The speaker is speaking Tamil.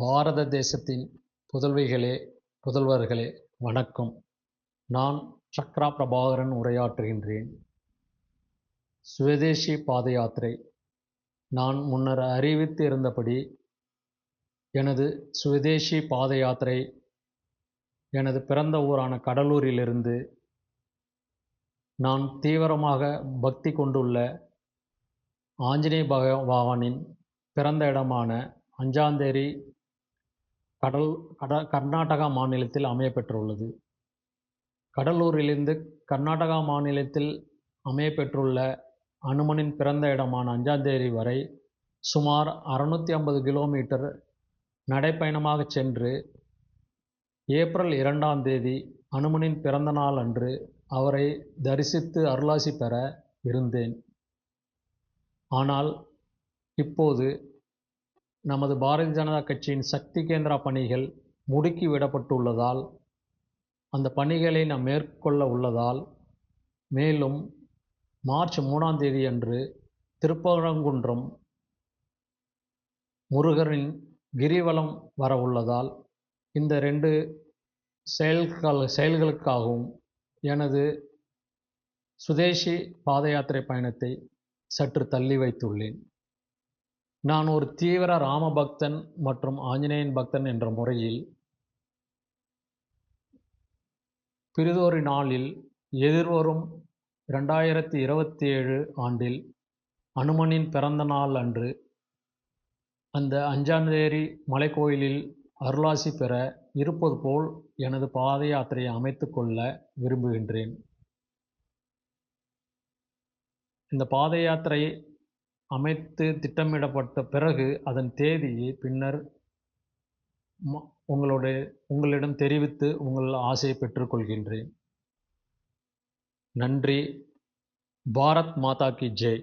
பாரத தேசத்தின் புதல்விகளே, புதல்வர்களே வணக்கம். நான் சக்ரா பிரபாகரன் உரையாற்றுகின்றேன். சுவதேசி பாத யாத்திரை. நான் முன்னர் அறிவித்து இருந்தபடி எனது சுவதேசி பாத யாத்திரை எனது பிறந்த ஊரான கடலூரிலிருந்து நான் தீவிரமாக பக்தி கொண்டுள்ள ஆஞ்சநேய பகவானின் பிறந்த இடமான அஞ்சாந்தேரி கர்நாடகா மாநிலத்தில் அமையப்பெற்றுள்ளது. கடலூரிலிருந்து கர்நாடகா மாநிலத்தில் அமையப்பெற்றுள்ள அனுமனின் பிறந்த இடமான அஞ்சாந்தேரி வரை சுமார் 650 கிலோமீட்டர் நடைப்பயணமாக சென்று ஏப்ரல் 2ஆம் தேதி அனுமனின் பிறந்த நாள் அன்று அவரை தரிசித்து அருளாசி பெற இருந்தேன். ஆனால் இப்போது நமது பாரதிய ஜனதா கட்சியின் சக்தி கேந்திரா பணிகள் முடுக்கி விடப்பட்டுள்ளதால் அந்த பணிகளை நாம் மேற்கொள்ள உள்ளதால் மேலும் மார்ச் 3ஆம் தேதி அன்று திருப்பரங்குன்றம் முருகரின் கிரிவலம் வர உள்ளதால் இந்த 2 செயல்களுக்காகவும் எனது சுதேசி பாத யாத்திரை பயணத்தை சற்று தள்ளி வைத்துள்ளேன். நான் ஒரு தீவிர ராம பக்தன் மற்றும் ஆஞ்சநேயன் பக்தன் என்ற முறையில் பிறிதொரு நாளில் எதிர்வரும் 2027 ஆண்டில் அனுமனின் பிறந்த நாள் அன்று அந்த அஞ்சாந்தேரி மலைக்கோயிலில் அருளாசி பெற இருப்பது போல் எனது பாத யாத்திரையை அமைத்து கொள்ள விரும்புகின்றேன். இந்த பாத யாத்திரை அமைத்து திட்டமிடப்பட்ட பிறகு அதன் தேதியை பின்னர் உங்களிடம் தெரிவித்து உங்கள் ஆசையை பெற்றுக்கொள்கின்றேன். நன்றி. பாரத் மாதா கி ஜெய்.